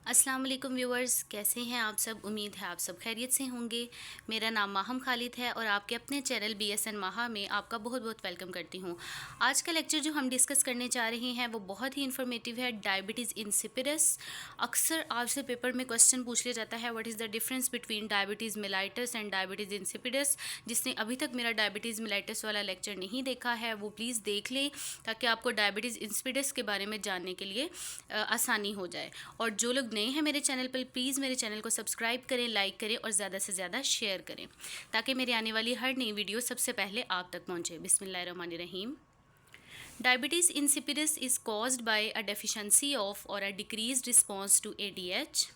अस्सलाम वालेकुम व्यूअर्स, कैसे हैं आप सब। उम्मीद है आप सब खैरियत से होंगे। मेरा नाम माहम खालिद है और आपके अपने चैनल BSN माहा में आपका बहुत बहुत वेलकम करती हूं। आज का लेक्चर जो हम डिस्कस करने जा रहे हैं वो बहुत ही इन्फॉर्मेटिव है, डायबिटीज़ इंसिपिडस। अक्सर आपसे पेपर में क्वेश्चन पूछ लिया जाता है, what is the difference between diabetes mellitus and diabetes insipidus. जिसने अभी तक मेरा डायबिटीज़ मेलाइटस वाला लेक्चर नहीं देखा है वो प्लीज़ देख लें, ताकि आपको डायबिटीज़ इंसिपिडस के बारे में जानने के लिए आसानी हो जाए। और जो लोग नए हैं मेरे चैनल पर, प्लीज़ मेरे चैनल को सब्सक्राइब करें, लाइक करें और ज़्यादा से ज़्यादा शेयर करें, ताकि मेरी आने वाली हर नई वीडियो सबसे पहले आप तक पहुँचे। बिस्मिल्लाहिर्रहमानिर्रहीम। Diabetes insipidus is caused by a deficiency of or a decreased response to ADH।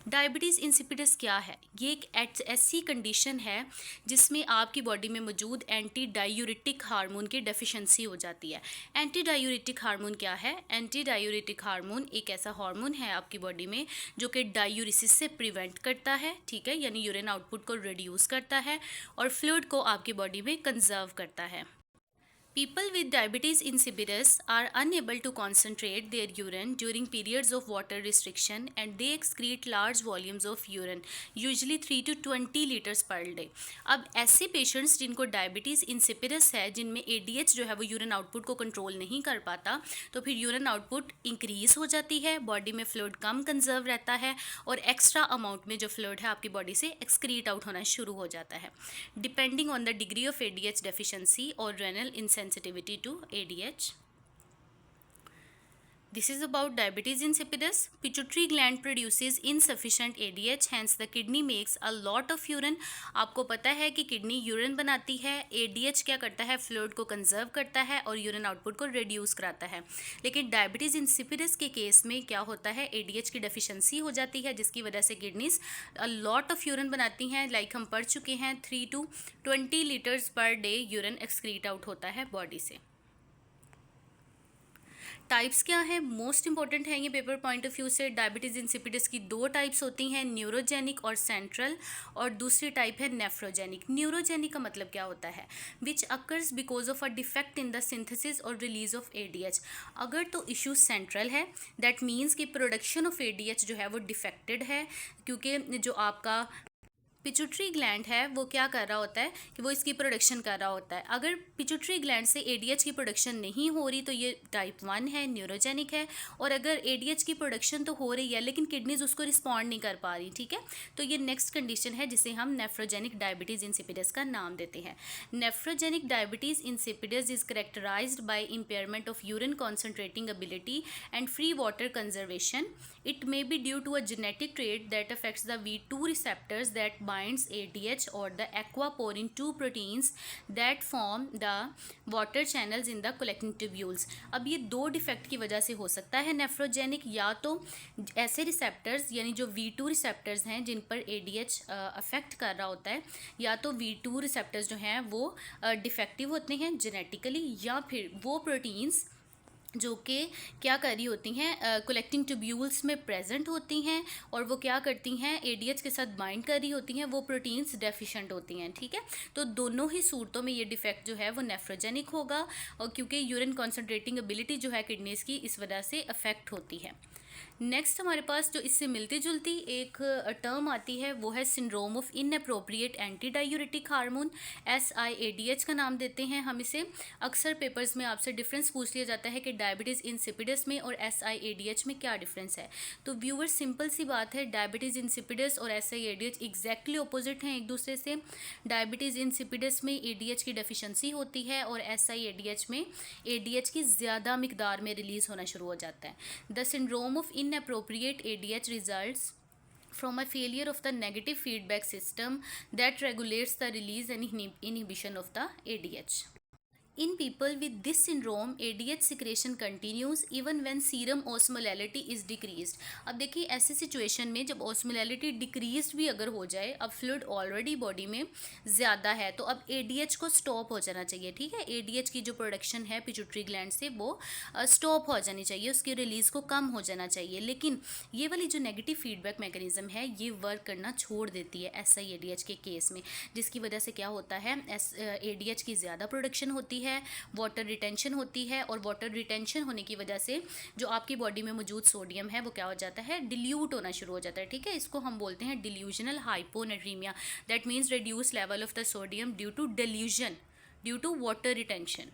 Diabetes insipidus क्या है? ये एक ऐसी कंडीशन है जिसमें आपकी बॉडी में मौजूद एंटी डायूरिटिक हार्मोन की डेफिशिएंसी हो जाती है। एंटी डायूरिटिक हार्मोन क्या है? एंटी डायूरिटिक हार्मोन एक ऐसा हार्मोन है आपकी बॉडी में जो कि डायूरिसिस से प्रिवेंट करता है, ठीक है, यानी यूरिन आउटपुट को रिड्यूस करता है और फ्लूइड को आपकी बॉडी में कंजर्व करता है। People with diabetes insipidus are unable to concentrate their urine during periods of water restriction and they excrete large volumes of urine, usually 3 to 20 liters per day। अब ऐसे पेशेंट्स जिनको diabetes insipidus है, जिनमें ADH जो है वो urine output को control नहीं कर पाता, तो फिर यूरिन आउटपुट इंक्रीज हो जाती है, बॉडी में फ्लूइड कम कंजर्व रहता है और एक्स्ट्रा अमाउंट में जो फ्लूइड है आपकी बॉडी से एक्सक्रीट आउट होना शुरू हो जाता है, depending on the degree of ADH deficiency और renal insensitivity to ADH। This is about diabetes insipidus। Pituitary gland produces insufficient ADH, hence the kidney makes a lot of urine। आपको पता है कि किडनी यूरिन बनाती है, ADH क्या करता है, फ्लूइड को कंजर्व करता है और यूरिन आउटपुट को रिड्यूस कराता है। लेकिन डायबिटीज़ इंसिपिडस के केस में क्या होता है, ADH की डेफिशिएंसी हो जाती है, जिसकी वजह से kidneys a lot of urine बनाती हैं। लाइक हम पढ़ चुके हैं 3 to 20 litres per day urine excrete out होता है बॉडी से। टाइप्स क्या है, मोस्ट इंपॉर्टेंट है ये पेपर पॉइंट ऑफ व्यू से। डायबिटीज़ इंसिपिडस की दो टाइप्स होती हैं, न्यूरोजेनिक और सेंट्रल, और दूसरी टाइप है नेफ्रोजेनिक। न्यूरोजेनिक का मतलब क्या होता है, which occurs because of a defect in the synthesis और रिलीज ऑफ ADH। अगर तो इशू सेंट्रल है, दैट मीन्स कि प्रोडक्शन ऑफ ADH जो है वो डिफेक्टेड है, क्योंकि जो आपका पिट्यूटरी ग्लैंड है वो क्या कर रहा होता है कि वो इसकी प्रोडक्शन कर रहा होता है। अगर पिट्यूटरी ग्लैंड से ADH की प्रोडक्शन नहीं हो रही तो ये टाइप 1 है, न्यूरोजेनिक है। और अगर ADH की प्रोडक्शन तो हो रही है लेकिन किडनीज उसको रिस्पॉन्ड नहीं कर पा रही, ठीक है, तो ये नेक्स्ट कंडीशन है जिसे हम नेफ्रोजेनिक डायबिटीज़ इंसिपिडस का नाम देते हैं। Nephrogenic diabetes insipidus is characterized by impairment of urine concentrating ability and free water conservation. It may be due to a genetic trait that affects the V2 receptors that binds ADH or the aquaporin 2 proteins that form the water channels in the collecting tubules। अब ये दो defect की वजह से हो सकता है nephrogenic, या तो ऐसे रिसेप्टर्स यानी जो V2 रिसेप्टर्स हैं जिन पर ADH अफेक्ट कर रहा होता है, या तो V2 रिसेप्टर्स जो हैं वो डिफेक्टिव होते हैं जेनेटिकली, या फिर वो प्रोटीन्स जो कि क्या कर रही होती हैं, कलेक्टिंग ट्यूब्यूल्स में प्रेजेंट होती हैं और वो क्या करती हैं, ADH के साथ बाइंड कर रही होती हैं, वो प्रोटीन्स डेफिशिएंट होती हैं, ठीक है। तो दोनों ही सूरतों में ये डिफेक्ट जो है वो नेफ्रोजेनिक होगा, और क्योंकि यूरिन कॉन्सेंट्रेटिंग एबिलिटी जो है किडनीज की इस वजह से अफेक्ट होती है। नेक्स्ट हमारे पास जो इससे मिलती जुलती एक टर्म आती है वो है syndrome of inappropriate anti diuretic hormone, SIADH का नाम देते हैं हम इसे। अक्सर पेपर्स में आपसे डिफरेंस पूछ लिया जाता है कि डायबिटीज़ इंसिपिडस में और SIADH में क्या डिफरेंस है। तो व्यूअर सिंपल सी बात है, डायबिटीज़ इंसिपिडस और SIADH एग्जैक्टली अपोजिट हैं एक दूसरे से। डायबिटीज़ इंसिपिडस में ADH की डेफिशिएंसी होती है और SIADH में ADH की ज़्यादा मिकदार में रिलीज़ होना शुरू हो जाता है। The syndrome of inappropriate ADH results from a failure of the negative feedback system that regulates the release and inhibition of the ADH। In people with this syndrome, ADH secretion continues even when serum osmolality is decreased। अब देखिए ऐसी situation में जब osmolality decreased भी अगर हो जाए, अब फ्लूइड ऑलरेडी बॉडी में ज़्यादा है, तो अब ADH को स्टॉप हो जाना चाहिए, ठीक है। ADH की जो प्रोडक्शन है पिट्यूटरी ग्लैंड से वो स्टॉप हो जानी चाहिए, उसकी रिलीज़ को कम हो जाना चाहिए। लेकिन ये वाली जो नेगेटिव फीडबैक मैकेनिज्म है ये वर्क करना छोड़ देती है SIADH के केस में, जिसकी वजह से क्या होता है, ADH की ज़्यादा प्रोडक्शन होती है है, वाटर रिटेंशन होती है, और वाटर रिटेंशन होने की वजह से जो आपकी बॉडी में मौजूद सोडियम है वो क्या हो जाता है, डिल्यूट होना शुरू हो जाता है। ठीक है, इसको हम बोलते हैं dilutional hyponatremia. That means reduce level of the sodium due to dilution, due to water retention.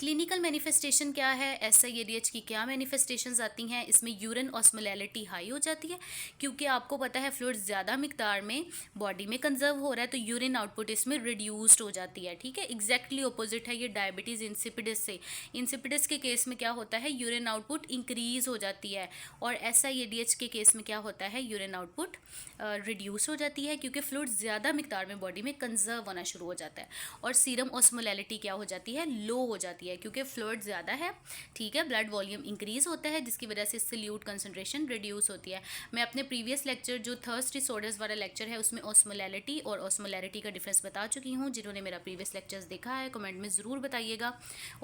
Clinical manifestation क्या है, SIADH की क्या मैनिफेस्टेशंस आती हैं, इसमें यूरिन ऑस्मोलैलिटी हाई हो जाती है, क्योंकि आपको पता है फ्लूइड ज़्यादा मिकदार में बॉडी में कंजर्व हो रहा है, तो यूरिन आउटपुट इसमें रिड्यूस्ड हो जाती है। ठीक है, एग्जैक्टली ऑपोजिट है ये डायबिटीज़ इंसिपिडस से। इंसिपिडस के केस में क्या होता है, यूरिन आउटपुट इंक्रीज हो जाती है, और SIADH के केस में क्या होता है, यूरिन आउटपुट रिड्यूस हो जाती है, क्योंकि फ्लूइड ज़्यादा मिकदार में बॉडी में कंजर्व होना शुरू हो जाता है। और सीरम ऑस्मोलैलिटी क्या हो जाती है, लो हो जाती है, क्योंकि फ्लूइड ज़्यादा है। ठीक है, ब्लड वॉल्यूम इंक्रीज होता है, जिसकी वजह से सल्यूट कंसंट्रेशन रिड्यूस होती है। मैं अपने प्रीवियस लेक्चर जो थर्स्ट डिसऑर्डर्स वाला लेक्चर है उसमें ऑस्मोलैलिटी और ऑस्मोलैरिटी का डिफरेंस बता चुकी हूँ। जिन्होंने मेरा प्रीवियस लेक्चर्स देखा है कमेंट में ज़रूर बताइएगा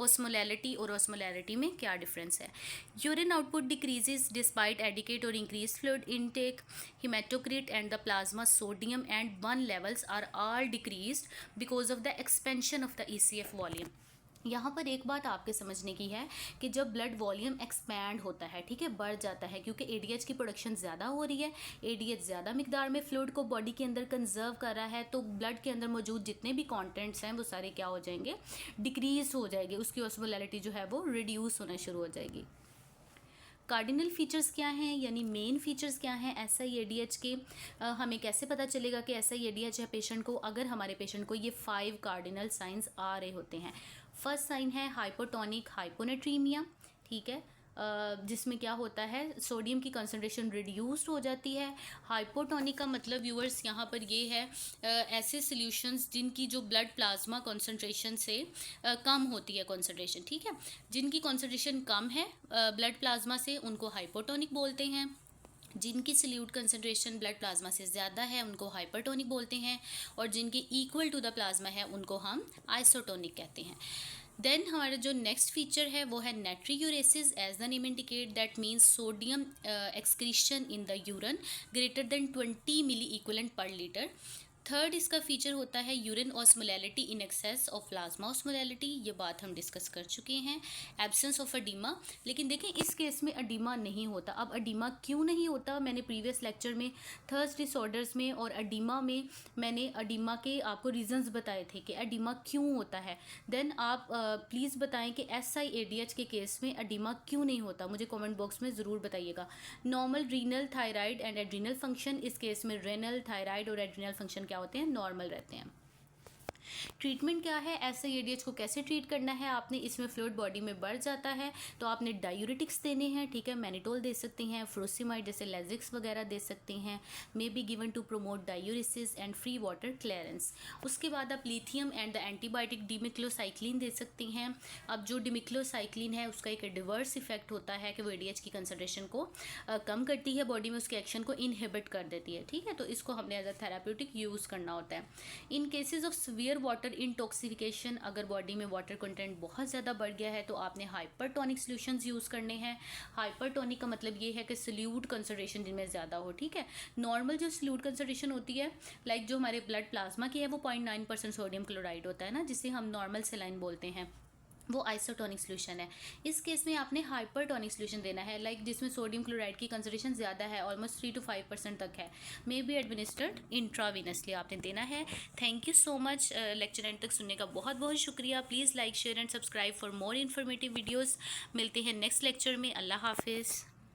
ऑस्मोलैलिटी और ऑस्मोलैरिटी में क्या डिफरेंस है। Urine output decreases despite adequate और increase fluid intake, hematocrit and the plasma sodium and 1 levels are all decreased because of the expansion of the ECF volume। यहाँ पर एक बात आपके समझने की है कि जब ब्लड वॉल्यूम एक्सपैंड होता है, ठीक है, बढ़ जाता है, क्योंकि ADH की प्रोडक्शन ज़्यादा हो रही है, ADH ज़्यादा मिकदार में फ्लूइड को बॉडी के अंदर कंजर्व कर रहा है, तो ब्लड के अंदर मौजूद जितने भी कंटेंट्स हैं वो सारे क्या हो जाएंगे, डिक्रीज हो जाएंगे, उसकी ऑस्मोलैरिटी जो है वो रिड्यूस होना शुरू हो जाएगी। कार्डिनल फीचर्स क्या हैं, यानी मेन फीचर्स क्या हैं SIADH के, हमें कैसे पता चलेगा कि SIADH है पेशेंट को, अगर हमारे पेशेंट को ये 5 कार्डिनल साइंस आ रहे होते हैं। फर्स्ट साइन है हाइपोटोनिक हाइपोनेट्रीमिया। ठीक है, जिसमें क्या होता है, सोडियम की कंसंट्रेशन रिड्यूस्ड हो जाती है। हाइपोटोनिक का मतलब व्यूअर्स यहाँ पर ये है ऐसे सॉल्यूशंस जिनकी जो ब्लड प्लाज्मा कंसंट्रेशन से कम होती है कंसंट्रेशन। ठीक है, जिनकी कंसंट्रेशन कम है ब्लड प्लाज्मा से उनको हाइपोटोनिक बोलते हैं। जिनकी सल्यूट कंसंट्रेशन ब्लड प्लाज्मा से ज़्यादा है उनको हाइपरटोनिक बोलते हैं, और जिनकी इक्वल टू द प्लाज्मा है उनको हम आइसोटोनिक कहते हैं। देन हमारा जो नेक्स्ट फीचर है वो है natriuresis. As the name indicate that means sodium excretion in the urine greater than 20 milli equivalent per litre. Third इसका फीचर होता है urine osmolality in excess of plasma osmolality, ये बात हम डिस्कस कर चुके हैं। एब्सेंस ऑफ अडीमा, लेकिन देखें इस केस में अडीमा नहीं होता। अब अडीमा क्यों नहीं होता, मैंने प्रीवियस लेक्चर में थर्स्ट डिसऑर्डर्स में और अडीमा में मैंने अडीमा के आपको रीजंस बताए थे कि अडीमा क्यों होता है। देन आप प्लीज़ बताएं कि SIADH के केस में अडीमा क्यों नहीं होता, मुझे कमेंट बॉक्स में ज़रूर बताइएगा। Normal renal thyroid and adrenal function, इस केस में रेनल थायराइड और एड्रीनल फंक्शन क्या होते हैं, नॉर्मल रहते हैं। ट्रीटमेंट क्या है, SIADH को कैसे ट्रीट करना है आपने, इसमें फ्लूइड बॉडी में बढ़ जाता है तो आपने डायूरेटिक्स देने हैं। ठीक है, मैनिटोल दे सकते हैं, फ्रोसिमाइड जैसे लेजिक्स वगैरह दे सकते हैं, may be given to promote diuresis and free water clearance. उसके बाद आप lithium and the antibiotic demeclocycline दे सकते हैं। अब जो डिमिक्लोसाइक्लिन है उसका एक डिवर्स इफेक्ट होता है कि वो ADH की कंसंट्रेशन को कम करती है, बॉडी में उसके एक्शन को इनहिबिट कर देती है। ठीक है, तो इसको हमने एज अ थेराप्यूटिक यूज़ करना होता है। इन केसेस ऑफ सीवियर वाटर इंटॉक्सिफिकेशन, अगर बॉडी में वाटर कंटेंट बहुत ज़्यादा बढ़ गया है तो आपने हाइपरटोनिक सॉल्यूशंस यूज़ करने हैं। हाइपरटोनिक का मतलब ये है कि सल्यूट कंसंट्रेशन जिनमें ज़्यादा हो। ठीक है, नॉर्मल जो सल्यूट कंसंट्रेशन होती है लाइक जो हमारे ब्लड प्लाज्मा की है वो 0.9% सोडियम क्लोराइड होता है ना, जिसे हम नॉर्मल सेलाइन बोलते हैं, वो आइसोटोनिक सॉल्यूशन है। इस केस में आपने हाइपरटोनिक सॉल्यूशन देना है, लाइक जिसमें सोडियम क्लोराइड की कंसंट्रेशन ज़्यादा है, ऑलमोस्ट 3 to 5% तक है, मे बी एडमिनिस्टर्ड इंट्रावीनसली आपने देना है। Thank you so much, lecture and तक सुनने का बहुत बहुत शुक्रिया। Please like share and subscribe for more informative videos. मिलते हैं नेक्स्ट लेक्चर में। अल्लाह हाफिज़।